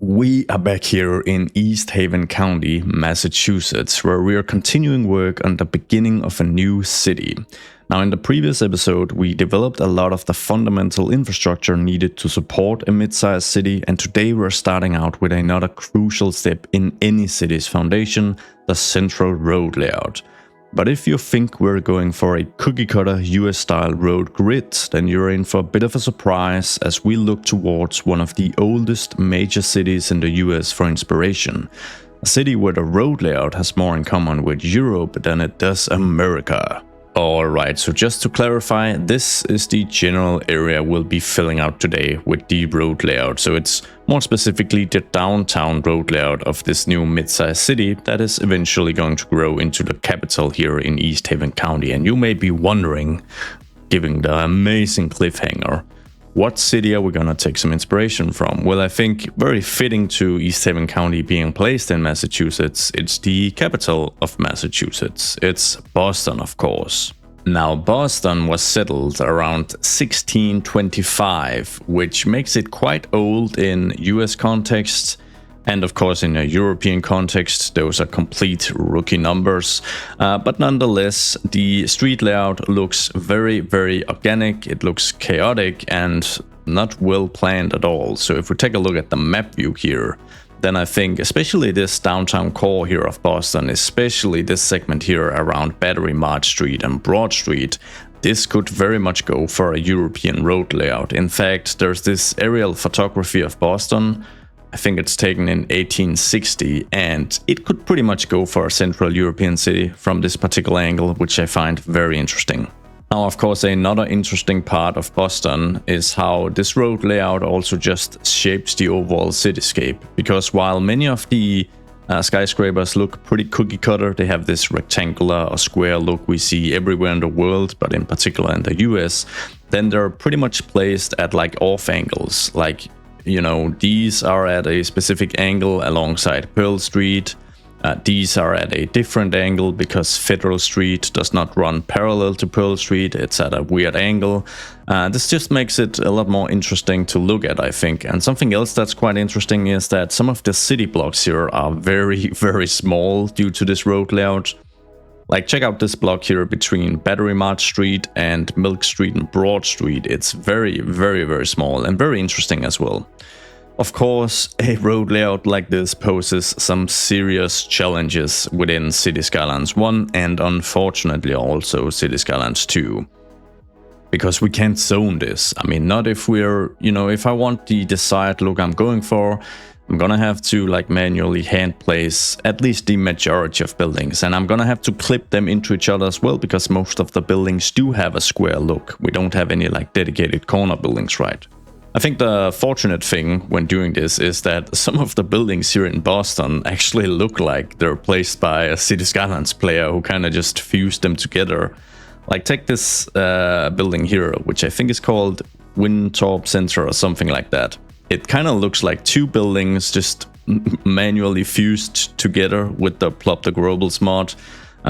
We are back here in Easthaven County, Massachusetts, where we are continuing work on the beginning of a new city. Now, in the previous episode, we developed a lot of the fundamental infrastructure needed to support a mid-sized city, and today we're starting out with another crucial step in any city's foundation, the central road layout. But if you think we're going for a cookie-cutter US-style road grid, then you're in for a bit of a surprise as we look towards one of the oldest major cities in the US for inspiration. A city where the road layout has more in common with Europe than it does America. Alright, so just to clarify, this is the general area we'll be filling out today with the road layout. So it's more specifically the downtown road layout of this new mid-sized city that is eventually going to grow into the capital here in Easthaven County. And you may be wondering, given the amazing cliffhanger, what city are we gonna take some inspiration from? Well, I think very fitting to Easthaven County being placed in Massachusetts, it's the capital of Massachusetts. It's Boston, of course. Now, Boston was settled around 1625, which makes it quite old in US context. And of course, in a European context, those are complete rookie numbers. But nonetheless, the street layout looks very, very organic. It looks chaotic and not well planned at all. So if we take a look at the map view here, then I think especially this downtown core here of Boston, especially this segment here around Battery March Street and Broad Street, this could very much go for a European road layout. In fact, there's this aerial photography of Boston. I think it's taken in 1860, and it could pretty much go for a Central European city from this particular angle, which I find very interesting. Now, of course, another interesting part of Boston is how this road layout also just shapes the overall cityscape, because while many of the skyscrapers look pretty cookie cutter, they have this rectangular or square look we see everywhere in the world, but in particular in the US, then they're pretty much placed at like off angles, like, you know, these are at a specific angle alongside Pearl Street. These are at a different angle because Federal Street does not run parallel to Pearl Street. It's at a weird angle. This just makes it a lot more interesting to look at, I think. And something else that's quite interesting is that some of the city blocks here are very, very small due to this road layout. Like, check out this block here between Battery March Street and Milk Street and Broad Street. It's very, very, very small and very interesting as well. Of course, a road layout like this poses some serious challenges within City Skylines 1 and unfortunately also City Skylines 2. Because we can't zone this. I mean, not if we're, you know, if I want the desired look I'm going for, I'm gonna have to like manually hand place at least the majority of buildings, and I'm gonna have to clip them into each other as well because most of the buildings do have a square look. We don't have any like dedicated corner buildings, right? I think the fortunate thing when doing this is that some of the buildings here in Boston actually look like they're placed by a City Skylines player who kind of just fused them together. Like, take this building here, which I think is called Winthorpe Center or something like that. It kind of looks like two buildings just manually fused together with the Plop the Grobles mod,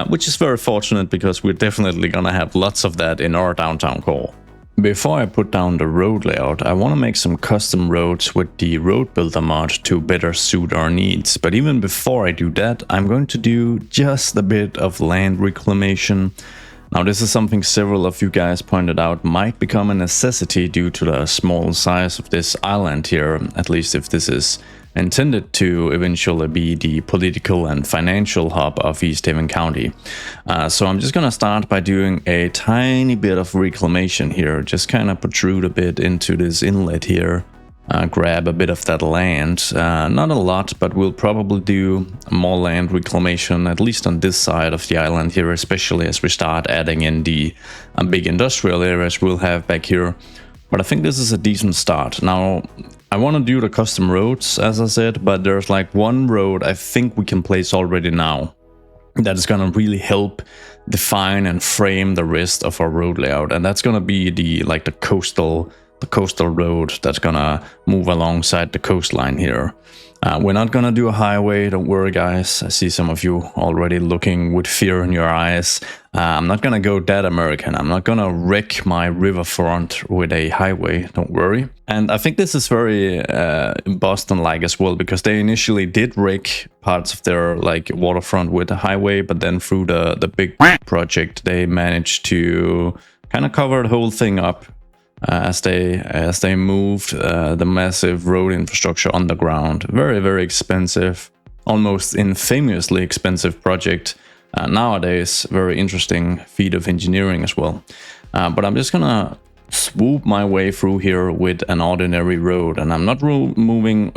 which is very fortunate because we're definitely gonna have lots of that in our downtown core. Before I put down the road layout, I want to make some custom roads with the Road Builder mod to better suit our needs. But even before I do that, I'm going to do just a bit of land reclamation. Now, this is something several of you guys pointed out might become a necessity due to the small size of this island here, at least if this is intended to eventually be the political and financial hub of Easthaven County. So I'm just gonna start by doing a tiny bit of reclamation here, just kind of protrude a bit into this inlet here, grab a bit of that land, not a lot, but we'll probably do more land reclamation, at least on this side of the island here, especially as we start adding in the big industrial areas we'll have back here. But I think this is a decent start. Now, I want to do the custom roads, as I said, but there's like one road I think we can place already now that is going to really help define and frame the rest of our road layout. And that's going to be the coastal the coastal road that's gonna move alongside the coastline here. We're not gonna do a highway, don't worry guys. I see some of you already looking with fear in your eyes. I'm not gonna go that American. I'm not gonna wreck my riverfront with a highway, don't worry. And I think this is very Boston-like as well, because they initially did wreck parts of their like waterfront with a highway, but then through the big project, they managed to kind of cover the whole thing up. As they moved the massive road infrastructure underground. Very, very expensive, almost infamously expensive project. Nowadays, very interesting feat of engineering as well. But I'm just gonna swoop my way through here with an ordinary road, and I'm not moving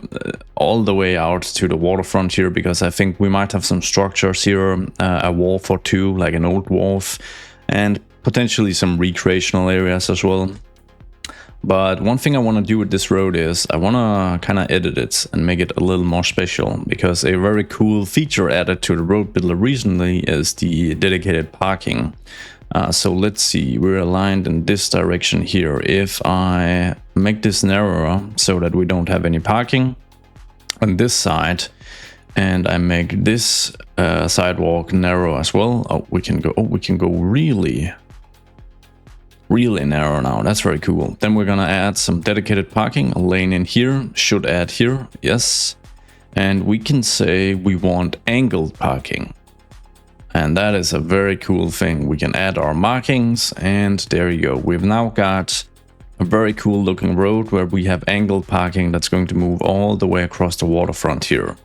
all the way out to the waterfront here, because I think we might have some structures here, a wharf or two, like an old wharf, and potentially some recreational areas as well. But one thing I want to do with this road is I want to kind of edit it and make it a little more special, because a very cool feature added to the road builder recently is the dedicated parking. So let's see, we're aligned in this direction here. If I make this narrower so that we don't have any parking on this side, and I make this sidewalk narrow as well, we can go really narrow now. That's very cool. Then we're gonna add some dedicated parking. A lane in here should add here, yes. And we can say we want angled parking, and that is a very cool thing. We can add our markings, and there you go. We've now got a very cool looking road where we have angled parking that's going to move all the way across the waterfront here.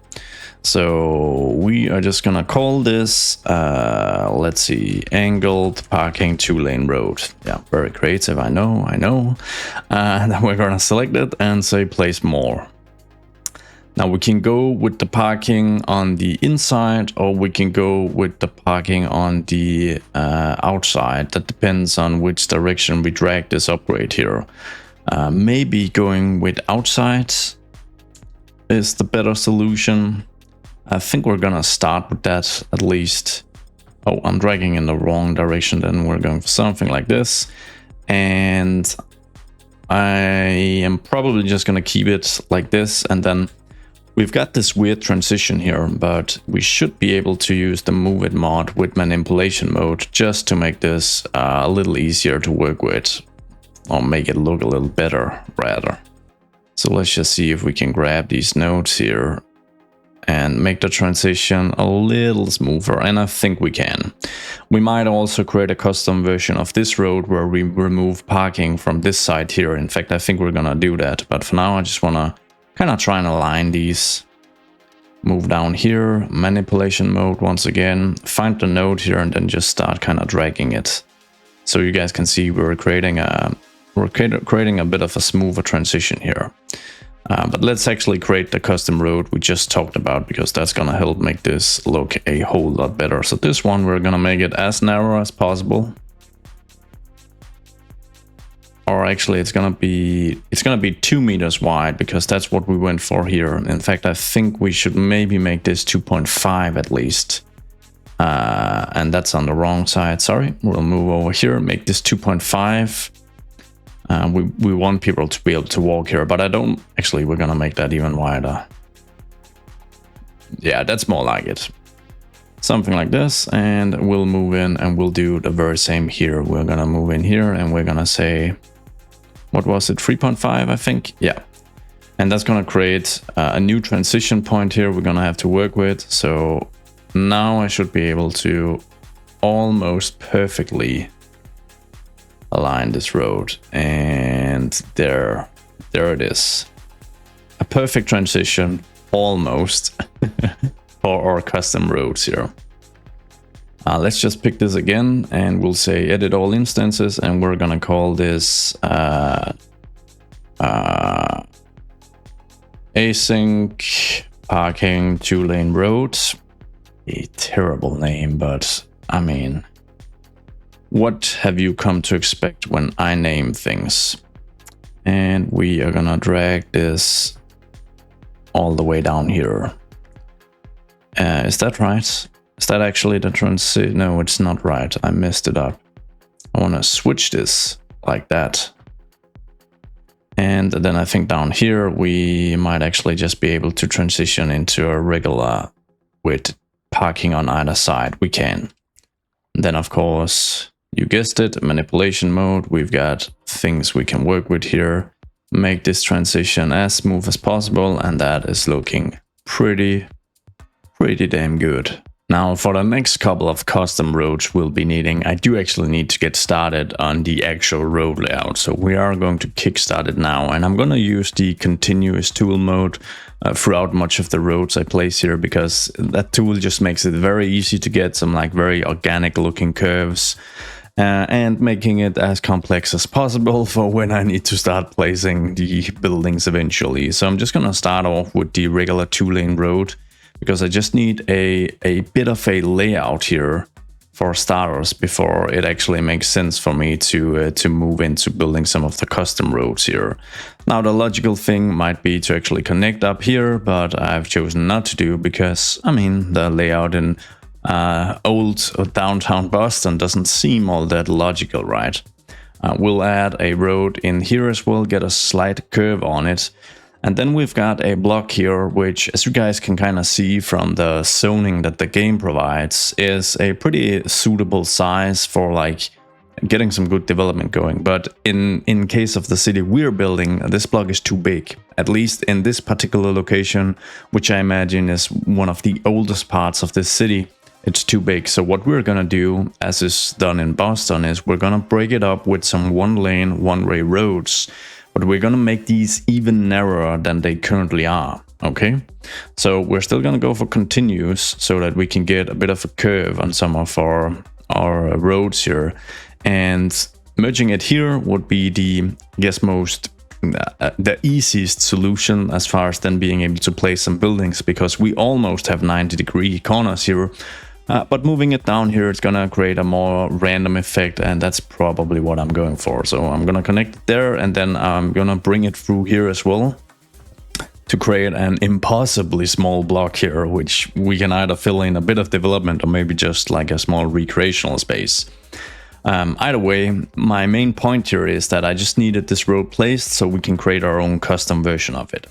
So we are just gonna call this, let's see, angled parking 2-lane road. Yeah, very creative, I know. And then we're gonna select it and say place more. Now we can go with the parking on the inside, or we can go with the parking on the outside. That depends on which direction we drag this upgrade here. Maybe going with outside is the better solution. I think we're gonna start with that at least. Oh, I'm dragging in the wrong direction. Then we're going for something like this. And I am probably just gonna keep it like this. And then we've got this weird transition here, but we should be able to use the move it mod with manipulation mode just to make this a little easier to work with, or make it look a little better rather. So let's just see if we can grab these nodes here and make the transition a little smoother, and I think we can. We might also create a custom version of this road where we remove parking from this side here. In fact, I think we're gonna do that, but for now I just wanna kind of try and align these. Move down here, manipulation mode once again, find the node here, and then just start kind of dragging it. So you guys can see we're creating a bit of a smoother transition here. But let's actually create the custom road we just talked about, because that's gonna help make this look a whole lot better. So this one, we're gonna make it as narrow as possible. Or actually it's gonna be 2 meters wide, because that's what we went for here. In fact, I think we should maybe make this 2.5 at least. And that's on the wrong side, sorry. We'll move over here, make this 2.5. We want people to be able to walk here, but I don't... Actually, we're gonna make that even wider. Yeah, that's more like it. Something like this, and we'll move in and we'll do the very same here. We're gonna move in here and we're gonna say... What was it? 3.5, I think? Yeah. And that's gonna create a new transition point here we're gonna have to work with. So now I should be able to almost perfectly align this road, and there it is, a perfect transition almost for our custom roads here. Let's just pick this again and we'll say edit all instances, and we're gonna call this async parking 2-lane roads. A terrible name, but I mean, what have you come to expect when I name things? And we are gonna drag this all the way down here. Is that right? Is that actually the transition? No, it's not right. I messed it up. I want to switch this like that. And then I think down here, we might actually just be able to transition into a regular with parking on either side. We can. And then, of course, you guessed it, manipulation mode. We've got things we can work with here. Make this transition as smooth as possible. And that is looking pretty damn good. Now, for the next couple of custom roads we'll be needing, I do actually need to get started on the actual road layout. So we are going to kickstart it now, and I'm going to use the continuous tool mode throughout much of the roads I place here, because that tool just makes it very easy to get some like very organic looking curves and making it as complex as possible for when I need to start placing the buildings eventually. So I'm just going to start off with the regular 2-lane road, because I just need a bit of a layout here for starters before it actually makes sense for me to move into building some of the custom roads here. Now, the logical thing might be to actually connect up here, but I've chosen not to do because, I mean, the layout in old downtown Boston doesn't seem all that logical, right? We'll add a road in here as well, get a slight curve on it. And then we've got a block here, which, as you guys can kind of see from the zoning that the game provides, is a pretty suitable size for like getting some good development going. But in case of the city we're building, this block is too big, at least in this particular location, which I imagine is one of the oldest parts of this city. It's too big. So what we're gonna do, as is done in Boston, is we're gonna break it up with some 1-lane, one-way roads. But we're going to make these even narrower than they currently are, okay? So we're still going to go for continuous so that we can get a bit of a curve on some of our roads here. And merging it here would be the, I guess, the easiest solution as far as then being able to place some buildings, because we almost have 90-degree corners here. But moving it down here, it's gonna create a more random effect, and that's probably what I'm going for. So I'm gonna connect it there, and then I'm gonna bring it through here as well to create an impossibly small block here, which we can either fill in a bit of development or maybe just like a small recreational space. Either way, my main point here is that I just needed this road placed so we can create our own custom version of it.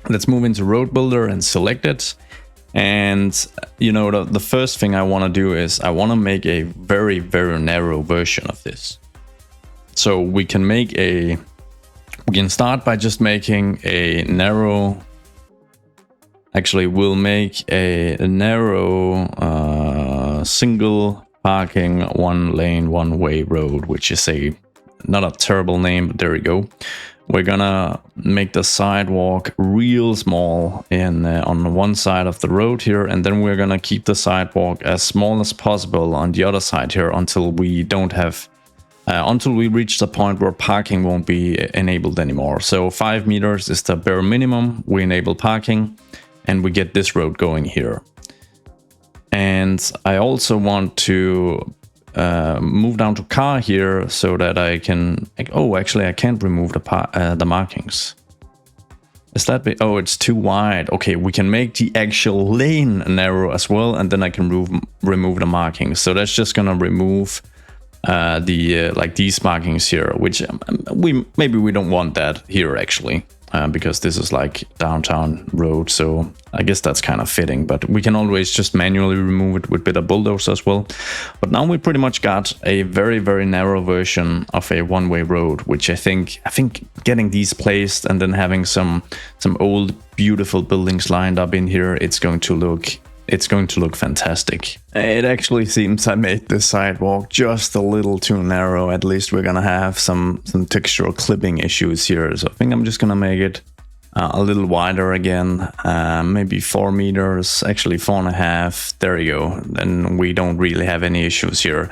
Let's move into Road Builder and select it. And, you know, the first thing I want to do is I want to make a very narrow version of this. So we can start by just making a narrow, actually we'll make a narrow single parking 1-lane, one-way road, which is not a terrible name, but there we go. We're gonna make the sidewalk real small on one side of the road here, and then we're gonna keep the sidewalk as small as possible on the other side here until we reach the point where parking won't be enabled anymore. So 5 meters is the bare minimum. We enable parking, and we get this road going here. And I also want to move down to car here so that I can, oh, actually I can't remove the markings. Is that big? Oh, it's too wide. Okay, we can make the actual lane narrow as well, and then I can remove the markings. So that's just gonna remove like these markings here, which maybe we don't want that here actually. Because this is like downtown road, so I guess that's kind of fitting, but we can always just manually remove it with a bit of Bulldozer as well. But now we pretty much got a very narrow version of a one-way road, which I think getting these placed and then having some old beautiful buildings lined up in here, it's going to look fantastic. It actually seems I made the sidewalk just a little too narrow. At least we're gonna have some textural clipping issues here. So I think I'm just gonna make it a little wider again, maybe 4 meters, actually 4.5. There you go. Then we don't really have any issues here.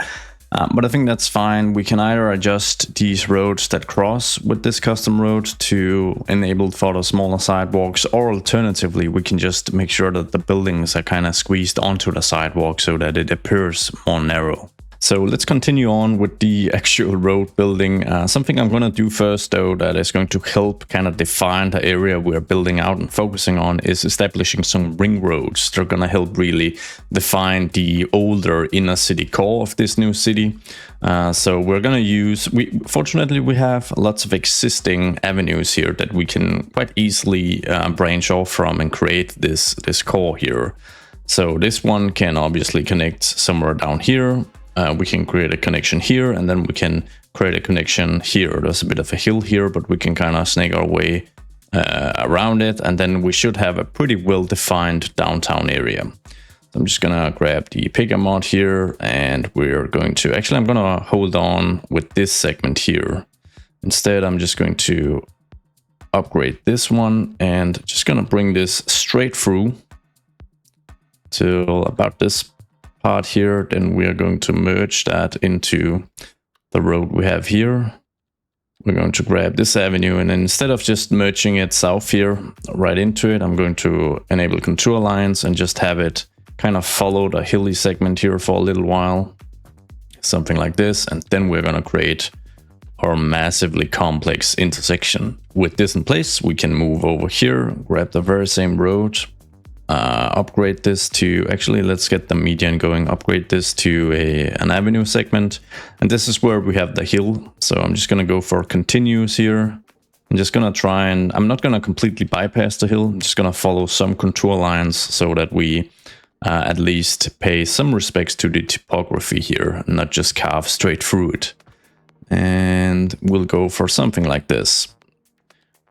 But I think that's fine. We can either adjust these roads that cross with this custom road to enable for the smaller sidewalks, or alternatively, we can just make sure that the buildings are kind of squeezed onto the sidewalk so that it appears more narrow. So let's continue on with the actual road building. Something I'm going to do first, though, that is going to help kind of define the area we're building out and focusing on is establishing some ring roads. They're going to help really define the older inner city core of this new city. So we're going to use, fortunately we have lots of existing avenues here that we can quite easily branch off from and create this core here. So this one can obviously connect somewhere down here. We can create a connection here, and then we can create a connection here. There's a bit of a hill here, but we can kind of snake our way around it, and then we should have a pretty well-defined downtown area. So I'm just gonna grab the picker mod here, and we're going to, actually I'm gonna hold on with this segment here. Instead, I'm just going to upgrade this one, and just gonna bring this straight through till about this part here. Then we are going to merge that into the road we have here. We're going to grab this avenue, and then instead of just merging it south here right into it, I'm going to enable contour lines and just have it kind of follow the hilly segment here for a little while, something like this. And then we're going to create our massively complex intersection. With this in place, we can move over here, grab the very same road, upgrade this to, actually let's get the median going, upgrade this to an avenue segment, and this is where we have the hill. So I'm just gonna go for continuous here. I'm just gonna try and, I'm not gonna completely bypass the hill, I'm just gonna follow some contour lines so that we at least pay some respects to the topography here, not just carve straight through it. And we'll go for something like this.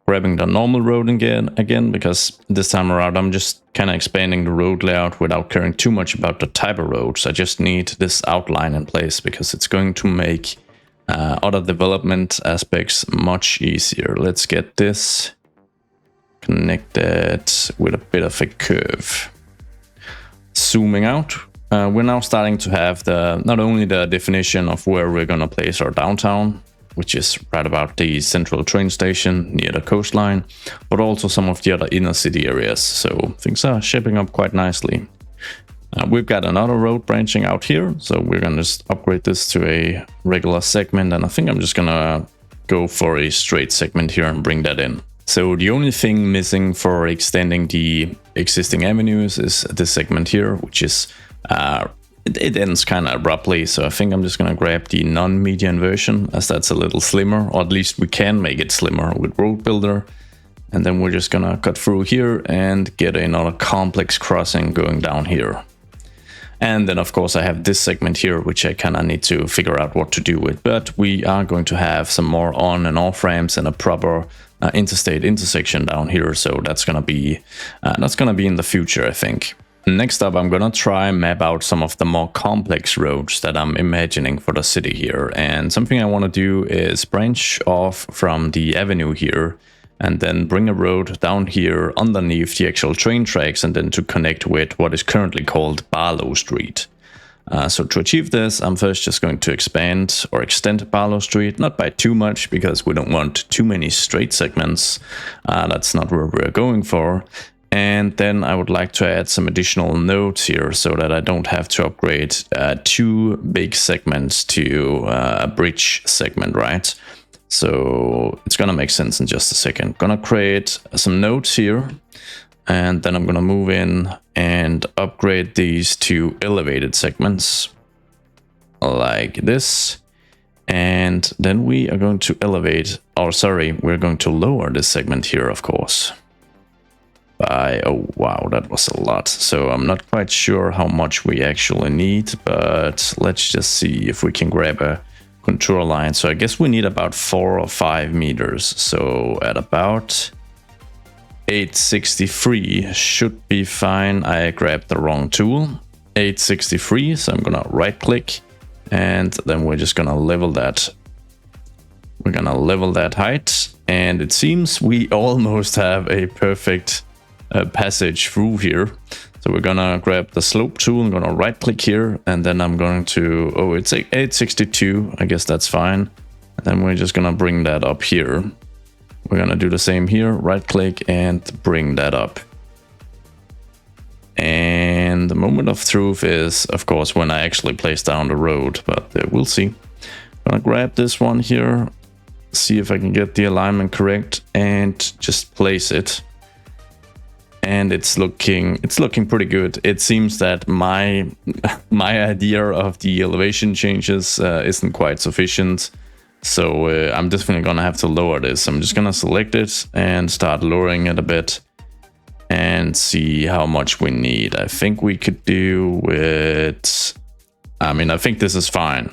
Grabbing the normal road again, because this time around I'm just kind of expanding the road layout without caring too much about the type of roads. I just need this outline in place because it's going to make other development aspects much easier. Let's get this connected with a bit of a curve. Zooming out, we're now starting to have not only the definition of where we're going to place our downtown, which is right about the central train station near the coastline, but also some of the other inner city areas. So things are shaping up quite nicely. We've got another road branching out here, so we're gonna just upgrade this to a regular segment, and I think I'm just gonna go for a straight segment here and bring that in. So the only thing missing for extending the existing avenues is this segment here, which is it ends kind of abruptly, so I think I'm just going to grab the non-median version, as that's a little slimmer, or at least we can make it slimmer with Road Builder. And then we're just going to cut through here and get another complex crossing going down here. And then of course I have this segment here, which I kind of need to figure out what to do with. But we are going to have some more on and off ramps and a proper interstate intersection down here, so that's going to be in the future, I think. Next up, I'm gonna try and map out some of the more complex roads that I'm imagining for the city here. And something I want to do is branch off from the avenue here and then bring a road down here underneath the actual train tracks, and then to connect with what is currently called Barlow Street. So to achieve this, I'm first just going to expand or extend Barlow Street, not by too much because we don't want too many straight segments. That's not where we're going for. And then I would like to add some additional nodes here so that I don't have to upgrade two big segments to a bridge segment, right? So it's gonna make sense in just a second. Gonna create some nodes here, and then I'm gonna move in and upgrade these to elevated segments like this. And then we are going to elevate, or sorry, we're going to lower this segment here, of course. Oh wow, that was a lot. So I'm not quite sure how much we actually need, but let's just see if we can grab a contour line. So I guess we need about 4 or 5 meters. So at about 863 should be fine. I grabbed the wrong tool. 863, so I'm gonna right click, and then we're just gonna level that. We're gonna level that height, and it seems we almost have a perfect passage through here. So we're gonna grab the slope tool, I'm gonna right click here, and then I'm going to, oh, it's 862, I guess that's fine. And then we're just gonna bring that up here. We're gonna do the same here, right click and bring that up. And And the moment of truth is, of course, when I actually place down the road, but we'll see. I'm gonna grab this one here, see if I can get the alignment correct, and just place it. And it's looking pretty good. It seems that my idea of the elevation changes isn't quite sufficient. So I'm definitely gonna have to lower this. I'm just gonna select it and start lowering it a bit and see how much we need. I think we could do with, I think this is fine.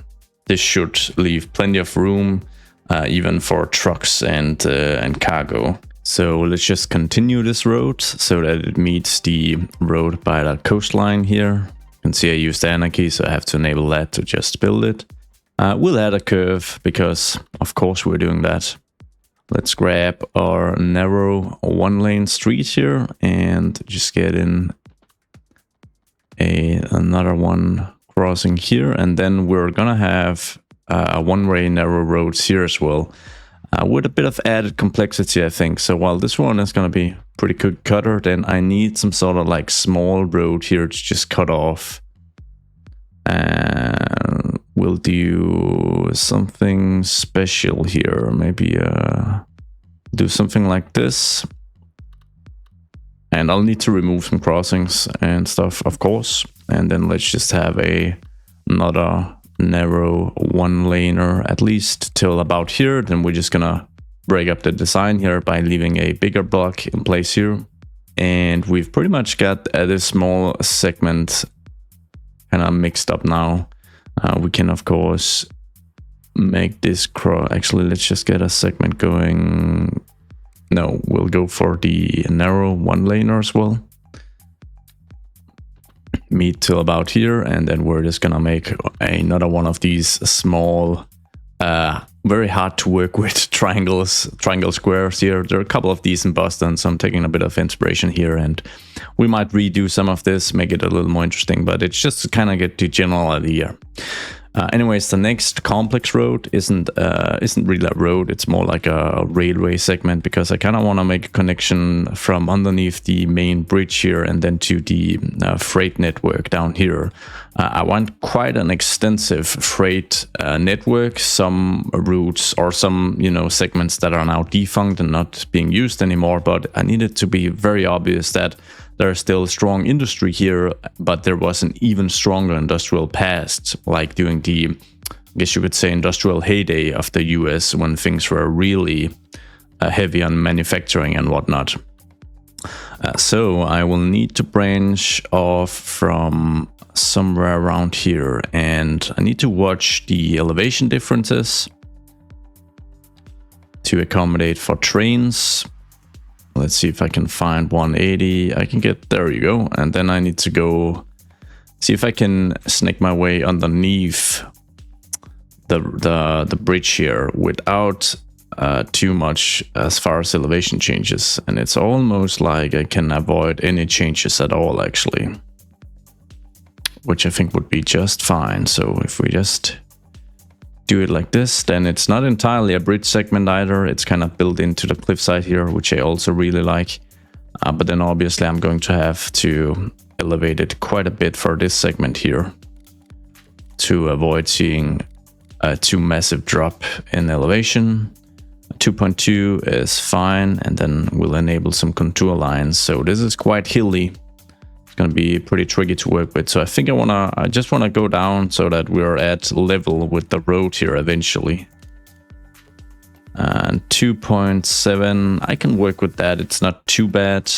This should leave plenty of room, even for trucks and cargo. So let's just continue this road so that it meets the road by the coastline here. You can see I used Anarchy, so I have to enable that to just build it. We'll add a curve because, of course, we're doing that. Let's grab our narrow 1-lane street here and just get in another one crossing here. And then we're gonna have a one-way narrow roads here as well. With a bit of added complexity, I think. So while this one is going to be pretty good cutter, then I need some sort of like small road here to just cut off. And we'll do something special here. Maybe do something like this. And I'll need to remove some crossings and stuff, of course. And then let's just have another narrow 1-laner at least till about here. Then we're just gonna break up the design here by leaving a bigger block in place here. And we've pretty much got this small segment kind of mixed up now. We can of course make this actually, let's just get a segment going. No, we'll go for the narrow 1-laner as well. Meet till about here, and then we're just gonna make another one of these small, very hard to work with triangle squares here. There are a couple of these in Boston, so I'm taking a bit of inspiration here, and we might redo some of this, make it a little more interesting, but it's just to kind of get the general idea. Anyways, the next complex road isn't really a road, it's more like a railway segment, because I kind of want to make a connection from underneath the main bridge here and then to the freight network down here. I want quite an extensive freight network, some routes or some segments that are now defunct and not being used anymore, but I need it to be very obvious that there's still strong industry here, but there was an even stronger industrial past, like during the, I guess you could say, industrial heyday of the US, when things were really heavy on manufacturing and whatnot. So I will need to branch off from somewhere around here, and I need to watch the elevation differences to accommodate for trains. Let's see if I can find 180. I can get, there you go. And then I need to go see if I can snake my way underneath the bridge here without too much as far as elevation changes. And it's almost like I can avoid any changes at all, actually, which I think would be just fine. So if we just do it like this, then it's not entirely a bridge segment either. It's kind of built into the cliffside here, which I also really like. But then obviously I'm going to have to elevate it quite a bit for this segment here to avoid seeing a too massive drop in elevation. 2.2 is fine, and then we'll enable some contour lines. So this is quite hilly. Going to be pretty tricky to work with, so I think I just want to go down so that we're at level with the road here eventually. And 2.7, I can work with that, it's not too bad.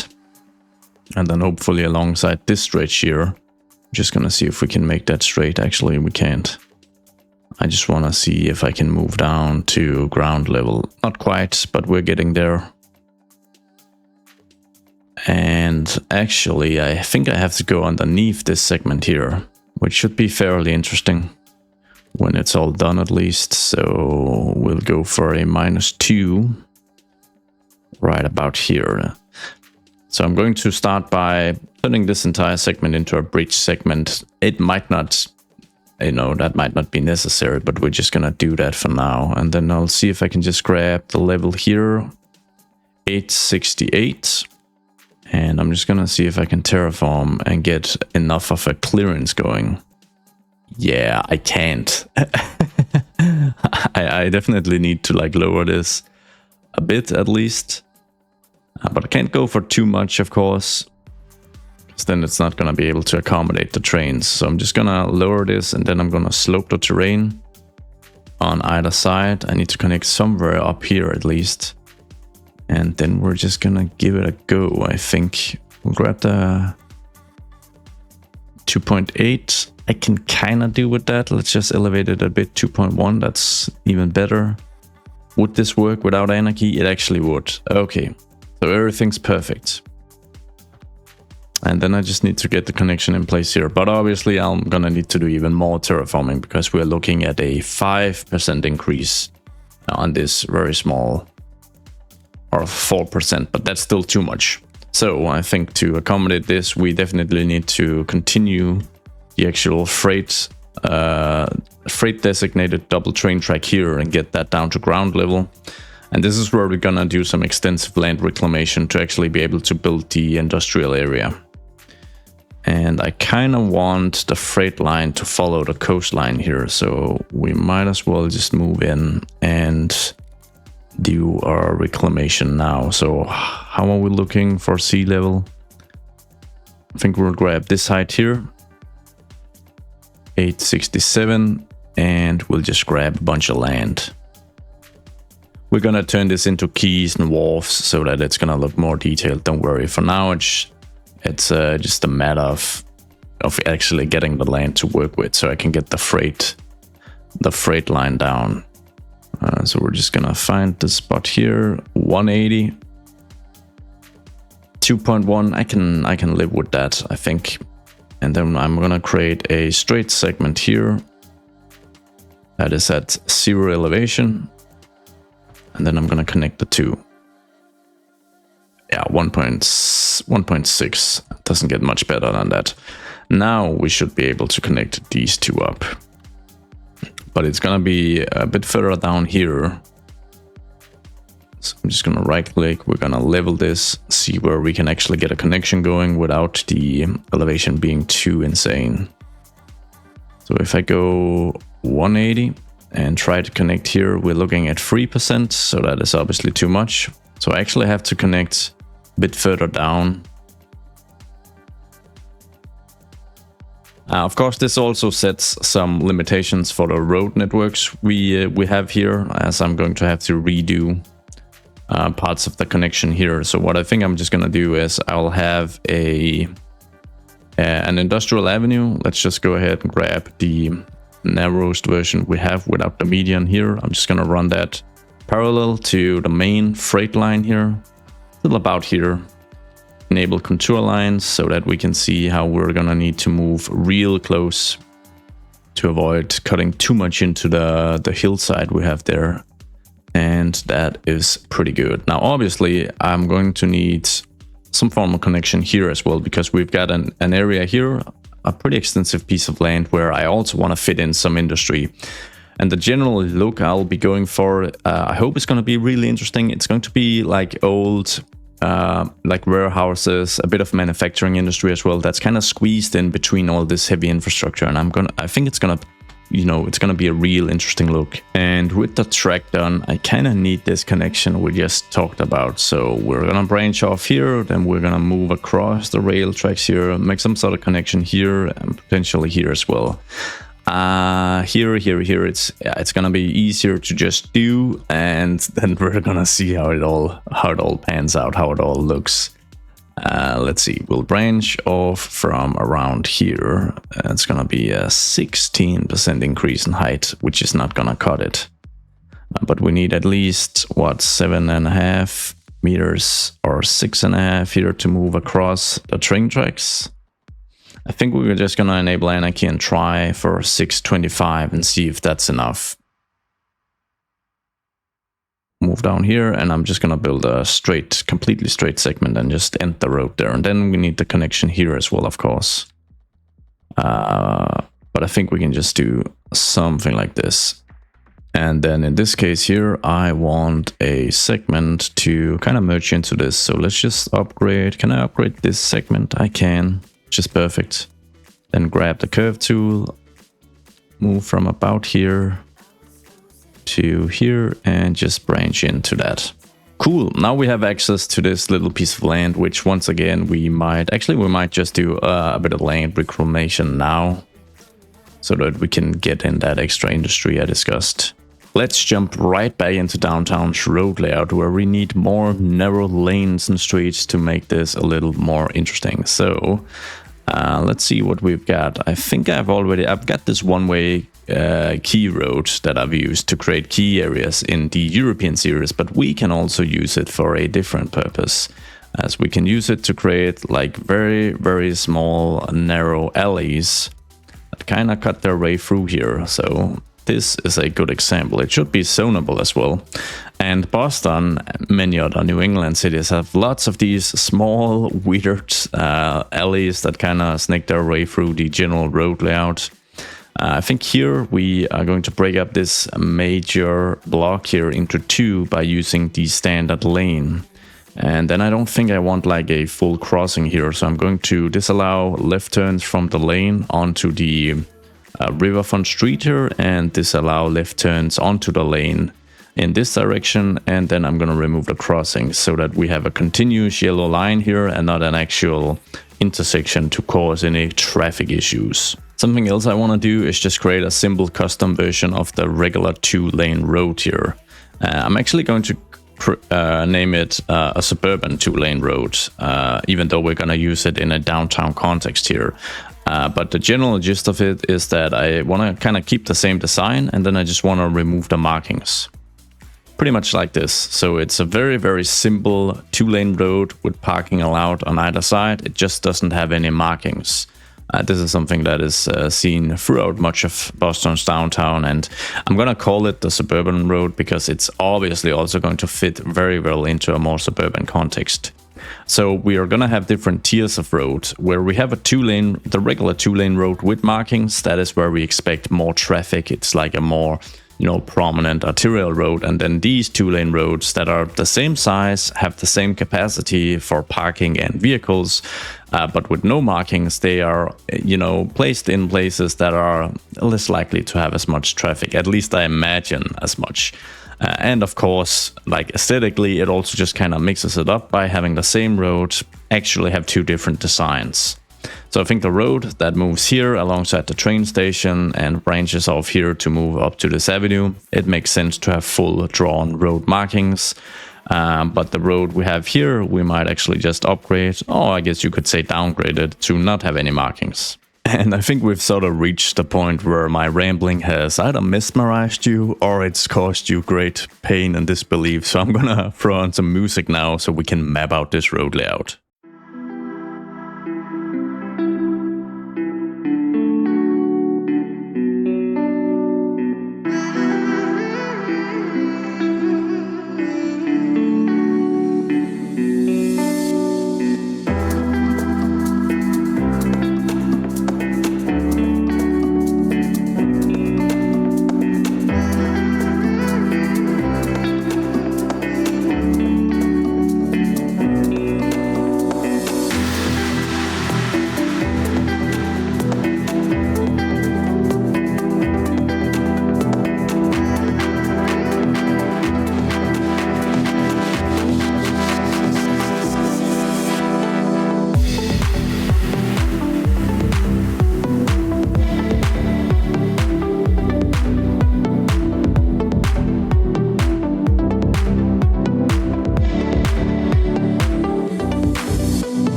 And then hopefully alongside this stretch here, I'm just gonna see if we can make that straight. Actually we can't. I just want to see if I can move down to ground level. Not quite, but we're getting there. And actually, I think I have to go underneath this segment here, which should be fairly interesting when it's all done at least. So we'll go for a -2 right about here. So I'm going to start by turning this entire segment into a bridge segment. It might not, that might not be necessary, but we're just gonna do that for now. And then I'll see if I can just grab the level here, 868. And I'm just gonna see if I can terraform and get enough of a clearance going. Yeah, I can't. I definitely need to like lower this a bit at least. But I can't go for too much, of course, because then it's not gonna be able to accommodate the trains. So I'm just gonna lower this, and then I'm gonna slope the terrain on either side. I need to connect somewhere up here at least. And then we're just gonna give it a go, I think. We'll grab the 2.8. I can kind of do with that. Let's just elevate it a bit. 2.1, that's even better. Would this work without Anarchy? It actually would. Okay, so everything's perfect. And then I just need to get the connection in place here. But obviously I'm gonna need to do even more terraforming, because we're looking at a 5% increase on this very small, or 4%, but that's still too much. So I think to accommodate this, we definitely need to continue the actual freight designated double train track here and get that down to ground level. And this is where we're gonna do some extensive land reclamation to actually be able to build the industrial area. And I kind of want the freight line to follow the coastline here, so we might as well just move in and do our reclamation now. So how are we looking for sea level? I think we'll grab this height here, 867, and we'll just grab a bunch of land. We're gonna turn this into quays and wharfs so that it's gonna look more detailed. Don't worry, for now it's just a matter of actually getting the land to work with, so I can get the freight line down. So we're just gonna find the spot here, 180, 2.1. I can live with that, I think. And then I'm gonna create a straight segment here that is at 0 elevation, and then I'm gonna connect the two. Yeah, 1.6 doesn't get much better than that. Now we should be able to connect these two up. But it's gonna be a bit further down here. So I'm just gonna right click, we're gonna level this, see where we can actually get a connection going without the elevation being too insane. So if I go 180 and try to connect here, we're looking at 3%, so that is obviously too much. So I actually have to connect a bit further down. Of course, this also sets some limitations for the road networks we have here, as I'm going to have to redo parts of the connection here. So what I think I'm just going to do is I'll have an industrial avenue. Let's just go ahead and grab the narrowest version we have without the median here. I'm just going to run that parallel to the main freight line here, till about here. Enable contour lines so that we can see how we're gonna need to move real close to avoid cutting too much into the hillside we have there. And that is pretty good. Now, obviously, I'm going to need some form of connection here as well, because we've got an area here, a pretty extensive piece of land where I also want to fit in some industry. And the general look I'll be going for, I hope it's going to be really interesting. It's going to be like old, like warehouses, a bit of manufacturing industry as well. That's kind of squeezed in between all this heavy infrastructure. And I think it's going to, it's going to be a real interesting look. And with the track done, I kind of need this connection we just talked about. So we're going to branch off here, then we're going to move across the rail tracks here, make some sort of connection here and potentially here as well. Here, it's gonna be easier to just do, and then we're gonna see how it all pans out, how it all looks. Let's see, we'll branch off from around here. It's gonna be a 16% increase in height, which is not gonna cut it. But we need at least, what, 7.5 meters or 6.5 here to move across the train tracks. I think we were just gonna enable Anarchy and try for 625 and see if that's enough. Move down here, and I'm just gonna build a completely straight segment and just end the road there. And then we need the connection here as well, of course. But I think we can just do something like this. And then in this case here, I want a segment to kind of merge into this. So let's just upgrade. Can I upgrade this segment? I can, which is perfect. Then grab the curve tool, move from about here to here, and just branch into that. Cool, now we have access to this little piece of land, which once again we might just do a bit of land reclamation now, so that we can get in that extra industry I discussed. Let's jump right back into downtown's road layout, where we need more narrow lanes and streets to make this a little more interesting. So let's see what we've got. I think I've got this one-way key road that I've used to create key areas in the European series, but we can also use it for a different purpose, as we can use it to create like very, very small narrow alleys that kind of cut their way through here. So this is a good example. It should be zonable as well. And Boston, many other New England cities have lots of these small, weird alleys that kind of snake their way through the general road layout. I think here we are going to break up this major block here into two by using the standard lane. And then I don't think I want like a full crossing here, so I'm going to disallow left turns from the lane onto the riverfront street here, and disallow left turns onto the lane in this direction. And then I'm going to remove the crossing so that we have a continuous yellow line here and not an actual intersection to cause any traffic issues. Something else I want to do is just create a simple custom version of the regular 2-lane road here. I'm actually going to name it a suburban 2-lane road, even though we're going to use it in a downtown context here. But the general gist of it is that I want to kind of keep the same design, and then I just want to remove the markings. Pretty much like this. So it's a very, very simple 2-lane road with parking allowed on either side. It just doesn't have any markings. This is something that is seen throughout much of Boston's downtown, and I'm gonna call it the suburban road because it's obviously also going to fit very well into a more suburban context. So we are gonna have different tiers of road, where we have the regular 2-lane road with markings. That is where we expect more traffic. It's like a more prominent arterial road, and then these 2-lane roads that are the same size, have the same capacity for parking and vehicles, but with no markings. They are, placed in places that are less likely to have as much traffic. At least I imagine as much. And of course, like aesthetically, it also just kind of mixes it up by having the same road actually have two different designs. So I think the road that moves here alongside the train station and branches off here to move up to this avenue, it makes sense to have full drawn road markings. But the road we have here, we might actually just upgrade, or I guess you could say downgrade it, to not have any markings. And I think we've sort of reached the point where my rambling has either mesmerized you or it's caused you great pain and disbelief. So I'm gonna throw on some music now so we can map out this road layout.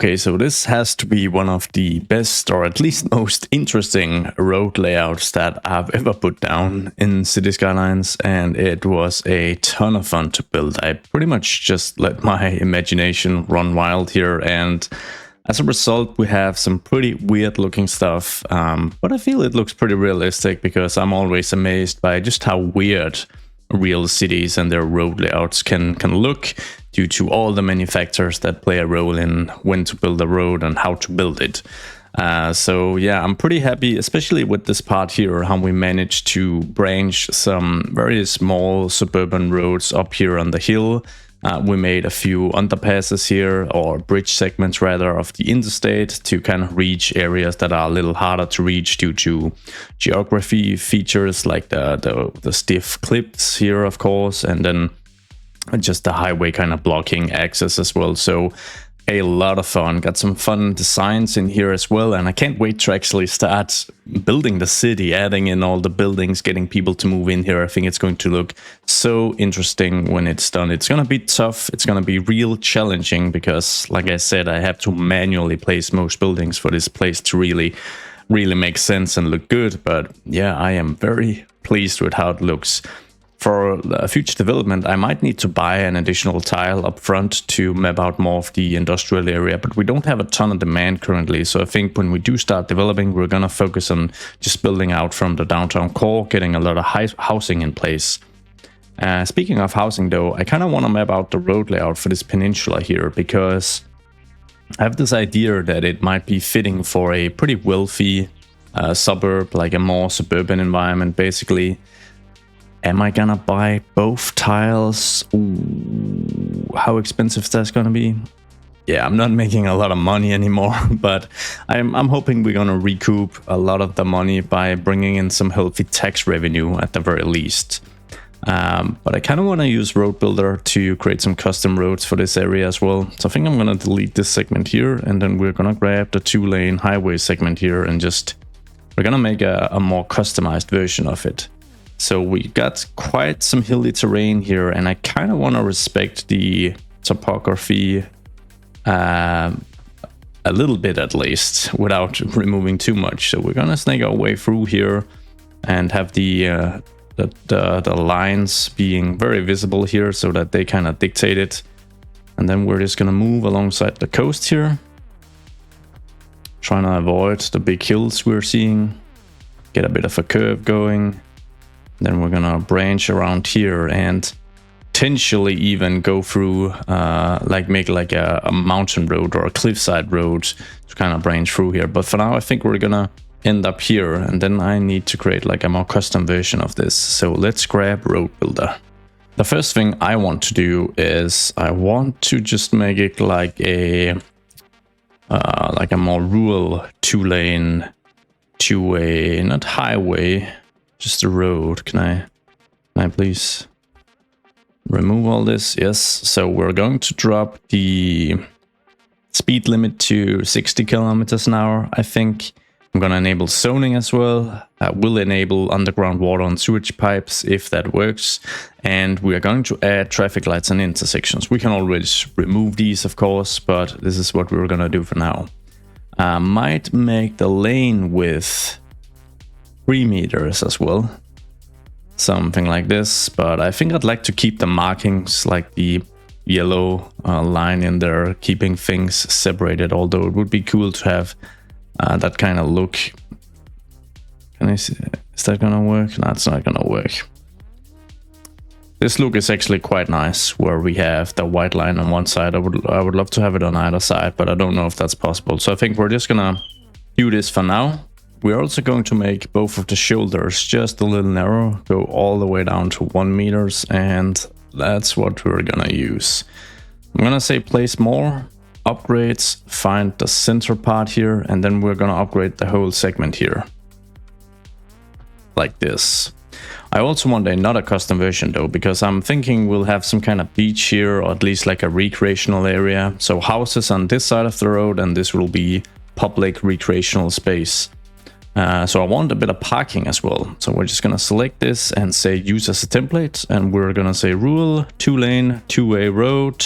Okay, so this has to be one of the best, or at least most interesting road layouts that I've ever put down in City Skylines, and it was a ton of fun to build. I pretty much just let my imagination run wild here, and as a result we have some pretty weird looking stuff, but I feel it looks pretty realistic because I'm always amazed by just how weird real cities and their road layouts can look, due to all the many factors that play a role in when to build a road and how to build it. So yeah, I'm pretty happy, especially with this part here, how we managed to branch some very small suburban roads up here on the hill. We made a few underpasses here, or bridge segments rather, of the interstate to kind of reach areas that are a little harder to reach due to geography features like the stiff cliffs here, of course, and then just the highway kind of blocking access as well. So a lot of fun, got some fun designs in here as well, and I can't wait to actually start building the city, adding in all the buildings, getting people to move in here. I think it's going to look so interesting when it's done. It's gonna be tough, it's gonna be real challenging, because like I said, I have to manually place most buildings for this place to really make sense and look good. But yeah, I am very pleased with how it looks. For future development, I might need to buy an additional tile up front to map out more of the industrial area, but we don't have a ton of demand currently, so I think when we do start developing, we're gonna focus on just building out from the downtown core, getting a lot of housing in place. Speaking of housing though, I kind of want to map out the road layout for this peninsula here, because I have this idea that it might be fitting for a pretty wealthy suburb, like a more suburban environment basically. Am I gonna buy both tiles? Ooh, how expensive that's gonna be? Yeah, I'm not making a lot of money anymore, but I'm hoping we're gonna recoup a lot of the money by bringing in some healthy tax revenue at the very least. But I kind of want to use Road Builder to create some custom roads for this area as well. So I think I'm gonna delete this segment here, and then we're gonna grab the 2-lane highway segment here, and we're gonna make a more customized version of it. So we got quite some hilly terrain here, and I kind of want to respect the topography a little bit at least, without removing too much. So we're gonna snake our way through here and have the lines being very visible here so that they kind of dictate it. And then we're just gonna move alongside the coast here, trying to avoid the big hills we're seeing, get a bit of a curve going. Then we're gonna branch around here and potentially even go through, make like a mountain road or a cliffside road to kind of branch through here. But for now, I think we're gonna end up here, and then I need to create like a more custom version of this. So let's grab Road Builder. The first thing I want to do is I want to just make it like a more rural 2-lane, two-way, not highway, just a road. Can I please remove all this? Yes. So we're going to drop the speed limit to 60 kilometers an hour, I think. I'm going to enable zoning as well. I will enable underground water and sewage pipes if that works. And we are going to add traffic lights and intersections. We can already remove these, of course, but this is what we're going to do for now. Might make the lane width 3 meters as well. Something like this, but I think I'd like to keep the markings like the yellow line in there, keeping things separated, although it would be cool to have that kind of look. Can I see? Is that gonna work? No, it's not gonna work. This look is actually quite nice, where we have the white line on one side. I would love to have it on either side, but I don't know if that's possible. So I think we're just gonna do this for now. We're also going to make both of the shoulders just a little narrow, go all the way down to 1 meters, and that's what we're gonna use. I'm gonna say place more, upgrades, find the center part here, and then we're gonna upgrade the whole segment here. Like this. I also want another custom version though, because I'm thinking we'll have some kind of beach here, or at least like a recreational area. So houses on this side of the road, and this will be public recreational space. So I want a bit of parking as well. So we're just gonna select this and say use as a template, and we're gonna say rural 2-lane 2-way road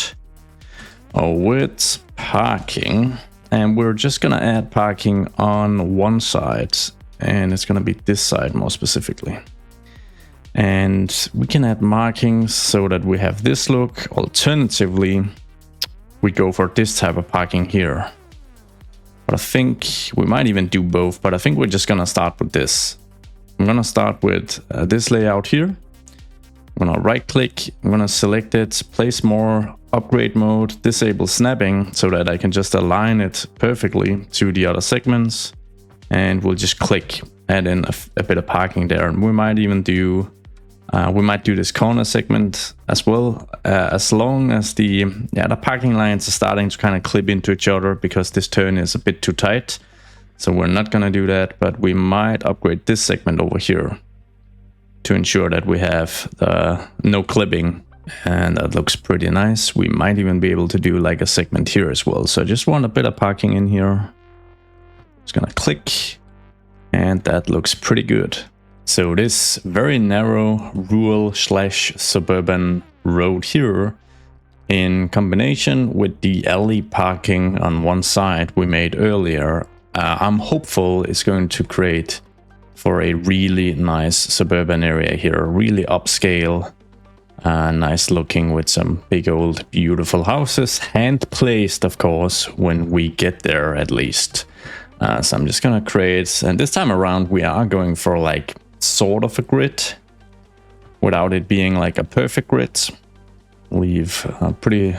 with parking, and we're just gonna add parking on one side, and it's gonna be this side more specifically. And we can add markings so that we have this look. Alternatively, we go for this type of parking here. But I think we might even do both, but I think we're just gonna start with this. I'm gonna start with this layout here. I'm gonna right click, I'm gonna select it, place more, upgrade mode, disable snapping so that I can just align it perfectly to the other segments. And we'll just click, add in a bit of parking there. And we might even do, this corner segment as well, as long as the parking lines are starting to kind of clip into each other, because this turn is a bit too tight. So we're not gonna do that, but we might upgrade this segment over here to ensure that we have no clipping, and that looks pretty nice. We might even be able to do like a segment here as well. So I just want a bit of parking in here. Just gonna click, and that looks pretty good. So this very narrow rural / suburban road here, in combination with the alley parking on one side we made earlier, I'm hopeful is going to create for a really nice suburban area here, really upscale, nice looking with some big old beautiful houses, hand placed of course when we get there at least. So I'm just gonna create, and this time around we are going for like sort of a grid without it being like a perfect grid. Leave a pretty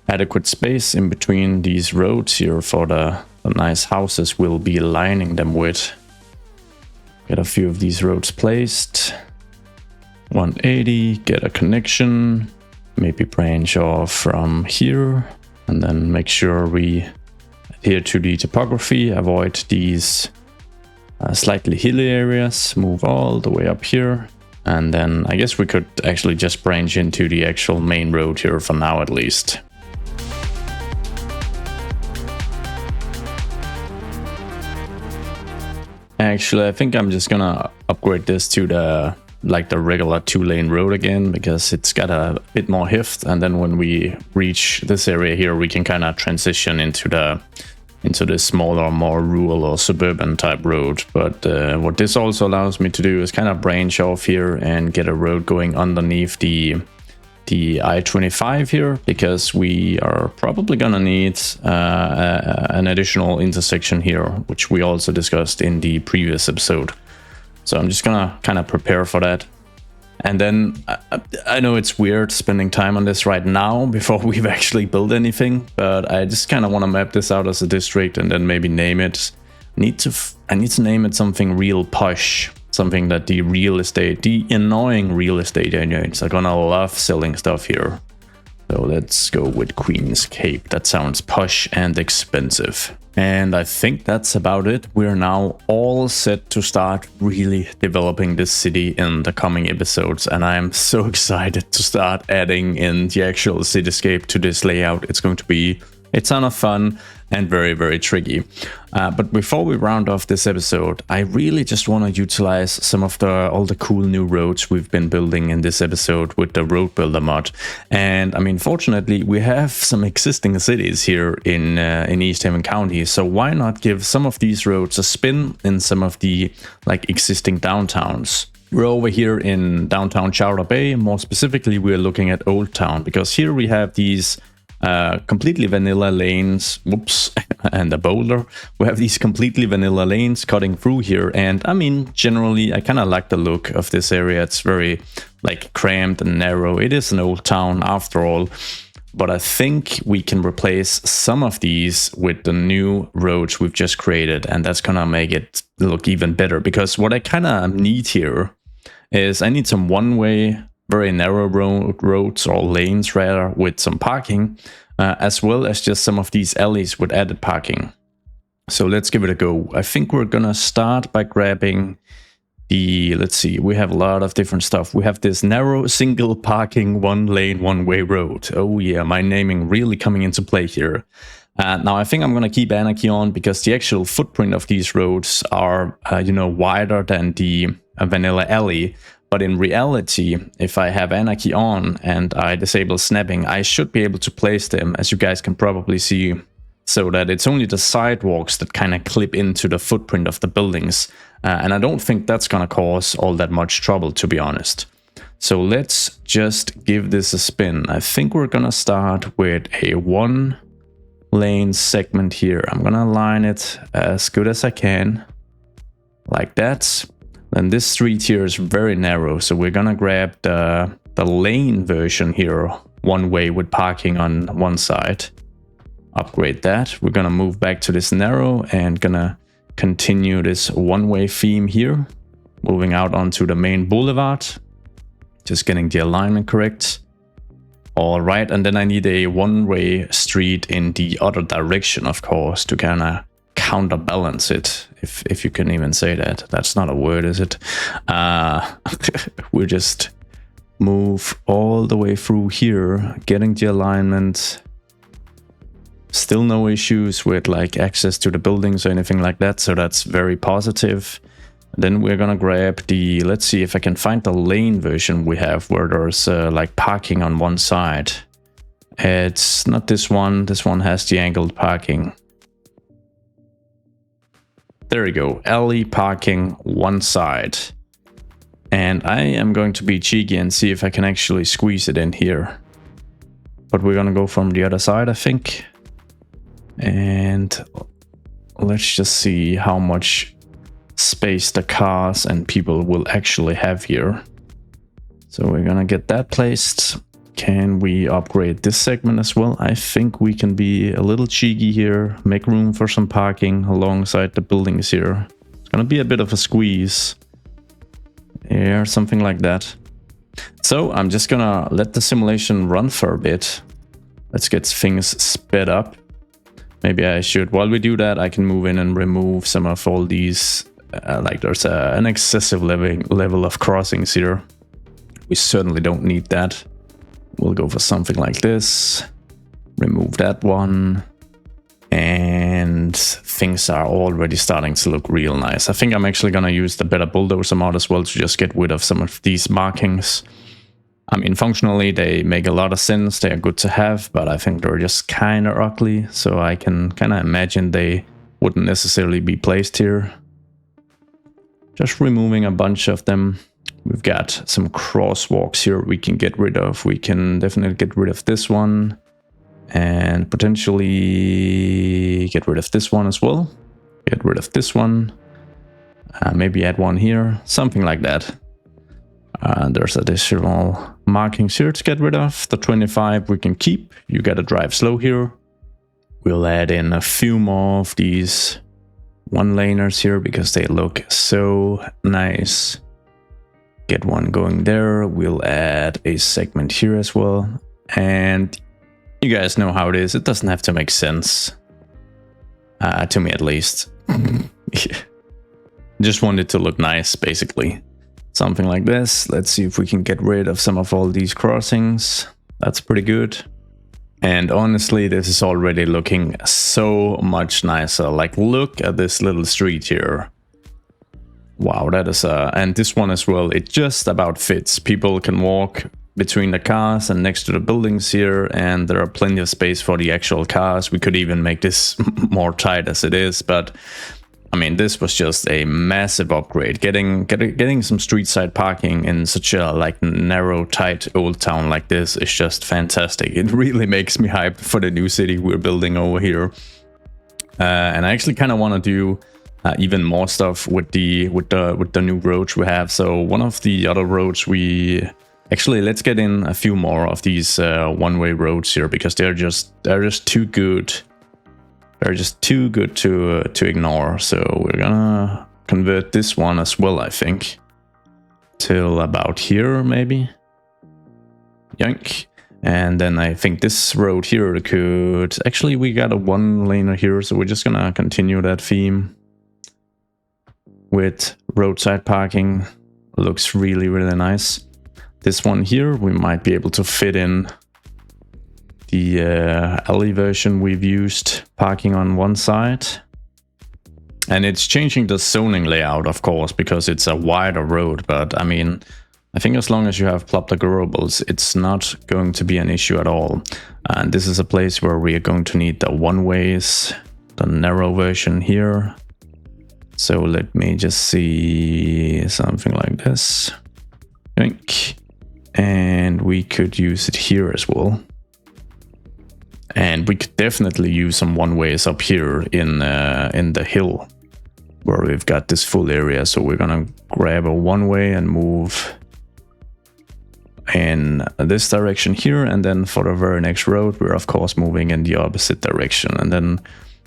adequate space in between these roads here for the nice houses we'll be lining them with. Get a few of these roads placed. 180, get a connection, maybe branch off from here, and then make sure we adhere to the topography, avoid these slightly hilly areas, move all the way up here, and then I guess we could actually just branch into the actual main road here for now at least. Actually, I think I'm just gonna upgrade this to the like the regular 2-lane road again, because it's got a bit more heft, and then when we reach this area here, we can kind of transition into the smaller, more rural or suburban type road. But what this also allows me to do is kind of branch off here and get a road going underneath the I-25 here, because we are probably gonna need an additional intersection here, which we also discussed in the previous episode. So I'm just gonna kind of prepare for that. And then I know it's weird spending time on this right now before we've actually built anything, but I just kind of want to map this out as a district and then maybe name it. I need to name it something real posh. Something that the annoying real estate agents are gonna love selling stuff here. So let's go with Queen's Cape. That sounds posh and expensive. And I think that's about it. We're now all set to start really developing this city in the coming episodes. And I am so excited to start adding in the actual cityscape to this layout. It's going to be a ton of fun and very, very tricky. But before we round off this episode, I really just want to utilize some of all the cool new roads we've been building in this episode with the road builder mod. And I mean, fortunately, we have some existing cities here in Easthaven County, so why not give some of these roads a spin in some of the like existing downtowns. We're over here in downtown Chowder Bay. More specifically, we're looking at Old Town, because here we have these completely vanilla lanes, whoops, and a boulder. We have these completely vanilla lanes cutting through here, and I mean, generally, I kind of like the look of this area. It's very like cramped and narrow. It is an old town after all, but I think we can replace some of these with the new roads we've just created, and that's gonna make it look even better. Because what I kind of need here is I need some one-way, very narrow roads or lanes rather, with some parking, as well as just some of these alleys with added parking. So let's give it a go. I think we're gonna start by grabbing let's see, we have a lot of different stuff. We have this narrow single parking 1-lane, one-way road. Oh yeah, my naming really coming into play here. Now I think I'm gonna keep Anarchy on, because the actual footprint of these roads are wider than the vanilla alley. But in reality, if I have Anarchy on and I disable snapping, I should be able to place them, as you guys can probably see, so that it's only the sidewalks that kind of clip into the footprint of the buildings. And I don't think that's going to cause all that much trouble, to be honest. So let's just give this a spin. I think we're going to start with a 1-lane segment here. I'm going to align it as good as I can, like that. Then this street here is very narrow, so we're gonna grab the lane version here, one way with parking on one side. Upgrade that. We're gonna move back to this narrow and gonna continue this one-way theme here, moving out onto the main boulevard. Just getting the alignment correct. All right, and then I need a one-way street in the other direction, of course, to kind of counterbalance it, if you can even say that. That's not a word, is it? We just move all the way through here, getting the alignment. Still no issues with like access to the buildings or anything like that, so that's very positive. Then we're gonna grab let's see if I can find the lane version we have, where there's like parking on one side. It's not this one. This one has the angled parking. There we go, alley parking one side. And I am going to be cheeky and see if I can actually squeeze it in here. But we're gonna go from the other side, I think. And let's just see how much space the cars and people will actually have here. So we're gonna get that placed. Can we upgrade this segment as well? I think we can be a little cheeky here, make room for some parking alongside the buildings here. It's gonna be a bit of a squeeze. Yeah, something like that. So I'm just gonna let the simulation run for a bit. Let's get things sped up. Maybe I should, while we do that, I can move in and remove some of all these, like there's an excessive level of crossings here. We certainly don't need that. We'll go for something like this. Remove that one. And things are already starting to look real nice. I think I'm actually gonna use the better Bulldozer mod as well to just get rid of some of these markings. I mean, functionally they make a lot of sense, they are good to have, but I think they're just kind of ugly, so I can kind of imagine they wouldn't necessarily be placed here. Just removing a bunch of them. We've got some crosswalks here we can get rid of. We can definitely get rid of this one. And potentially get rid of this one as well. Get rid of this one. Maybe add one here. Something like that. There's additional markings here to get rid of. The 25 we can keep. You gotta drive slow here. We'll add in a few more of these one-laners here because they look so nice. Get one going there. We'll add a segment here as well. And you guys know how it is. It doesn't have to make sense. To me at least. Just want it to look nice, basically. Something like this. Let's see if we can get rid of some of all these crossings. That's pretty good. And honestly, this is already looking so much nicer. Like, look at this little street here. Wow, that is and this one as well, it just about fits. People can walk between the cars and next to the buildings here, and there are plenty of space for the actual cars. We could even make this more tight as it is, but I mean, this was just a massive upgrade. Getting some street side parking in such a like narrow, tight old town like this is just fantastic. It really makes me hyped for the new city we're building over here. And I actually kind of want to do even more stuff with the new roads we have. So one of the other roads we actually, let's get in a few more of these one-way roads here because they're just too good. They're just too good to ignore. So we're gonna convert this one as well, I think, till about here maybe. Yank. And then I think this road here could actually, we got a one-laner here, so we're just gonna continue that theme with roadside parking. Looks really, really nice. This one here, we might be able to fit in the alley version we've used, parking on one side. And it's changing the zoning layout, of course, because it's a wider road. But I mean, I think as long as you have plopped the garables, it's not going to be an issue at all. And this is a place where we are going to need the one-ways, the narrow version here. So let me just see something like this. And we could use it here as well. And we could definitely use some one-ways up here in the hill where we've got this full area. So we're gonna grab a one-way and move in this direction here. And then for the very next road, we're of course moving in the opposite direction. And then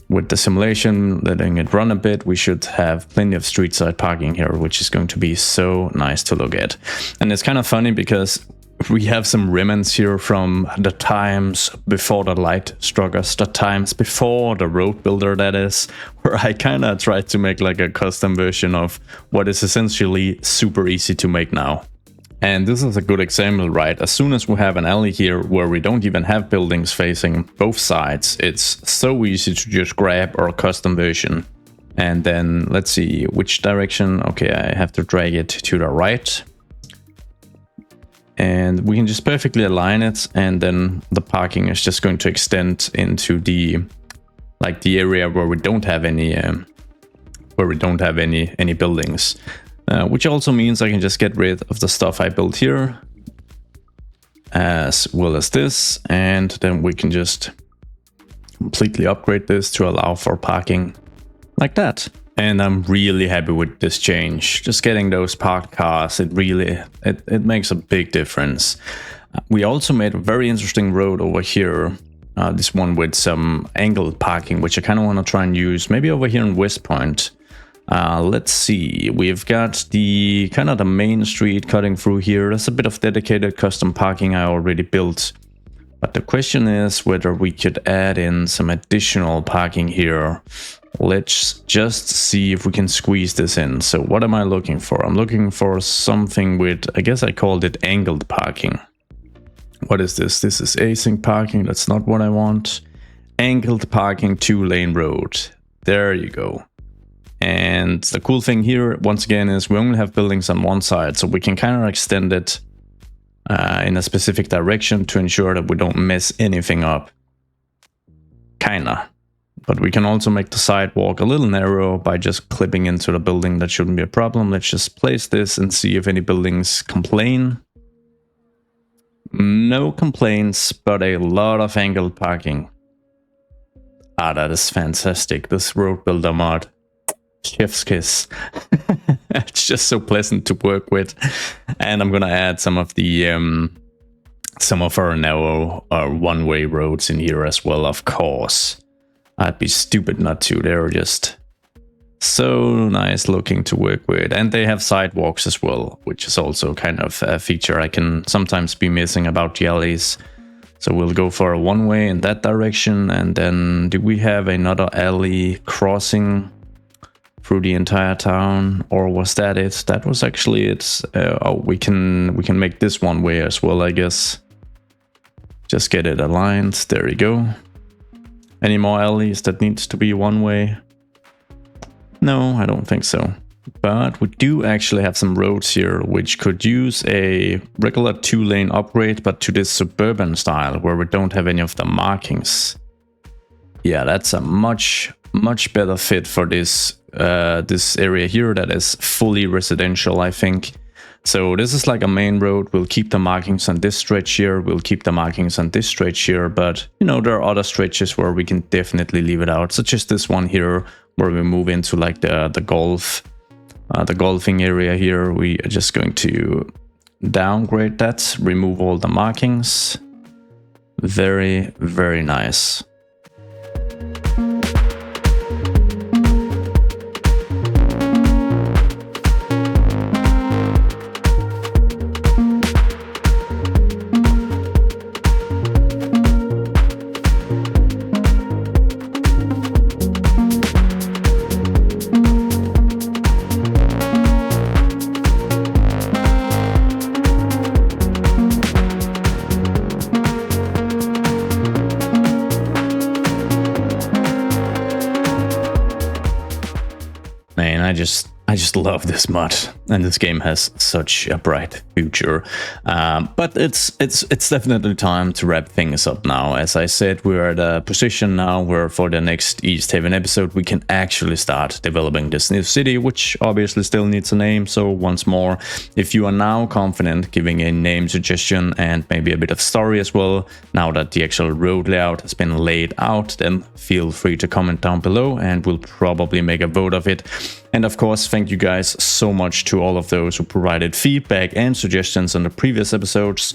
with the simulation, letting it run a bit, we should have plenty of street side parking here, which is going to be so nice to look at. And it's kind of funny because we have some remnants here from the times before the light struck us, the times before the road builder, that is, where I kind of tried to make like a custom version of what is essentially super easy to make now. And this is a good example, right? As soon as we have an alley here where we don't even have buildings facing both sides, it's so easy to just grab our custom version. And then let's see which direction. Okay, I have to drag it to the right. And we can just perfectly align it, and then the parking is just going to extend into the area where we don't have any any buildings. Which also means I can just get rid of the stuff I built here, as well as this, and then we can just completely upgrade this to allow for parking like that. And I'm really happy with this change. Just getting those parked cars, it makes a big difference. We also made a very interesting road over here. This one with some angled parking, which I kind of want to try and use maybe over here in West Point. Let's see, we've got the kind of the main street cutting through here. There's a bit of dedicated custom parking I already built. But the question is whether we could add in some additional parking here. Let's just see if we can squeeze this in. So what am I looking for? I'm looking for something with, I guess I called it angled parking. What is this? This is async parking. That's not what I want. angled parking 2-lane road. There you go. And the cool thing here, once again, is we only have buildings on one side, so we can kind of extend it in a specific direction to ensure that we don't mess anything up. Kinda. But we can also make the sidewalk a little narrow by just clipping into the building. That shouldn't be a problem. Let's just place this and see if any buildings complain. No complaints, but a lot of angled parking. Ah, that is fantastic. This road builder mod. Chef's kiss. It's just so pleasant to work with. And I'm gonna add some of the some of our narrow one-way roads in here as well, of course. I'd be stupid not to. They're just so nice looking to work with. And they have sidewalks as well, which is also kind of a feature I can sometimes be missing about the alleys. So we'll go for a one-way in that direction. And then do we have another alley crossing through the entire town, or was that it? That was actually it. Oh, we can make this one way as well, I guess. Just get it aligned. There you go. Any more alleys that needs to be one way? No, I don't think so. But we do actually have some roads here which could use a regular 2-lane upgrade, but to this suburban style where we don't have any of the markings. Yeah, that's a much better fit for this this area here that is fully residential, I think. So this is like a main road. We'll keep the markings on this stretch here. We'll keep the markings on this stretch here. But, you know, there are other stretches where we can definitely leave it out, such as this one here, where we move into like the golfing area here. We are just going to downgrade that, remove all the markings. Very, very nice. Man, I just love this mod, and this game has such a bright future. But it's definitely time to wrap things up now. As I said, we're at a position now where for the next Easthaven episode we can actually start developing this new city, which obviously still needs a name. So once more, if you are now confident giving a name suggestion and maybe a bit of story as well, now that the actual road layout has been laid out, then feel free to comment down below and we'll probably make a vote of it. And of course, thank you guys so much to all of those who provided feedback and suggestions on the previous episodes.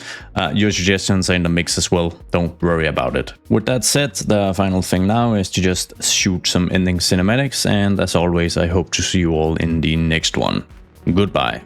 Your suggestions are in the mix as well, don't worry about it. With that said, the final thing now is to just shoot some ending cinematics, and as always, I hope to see you all in the next one. Goodbye.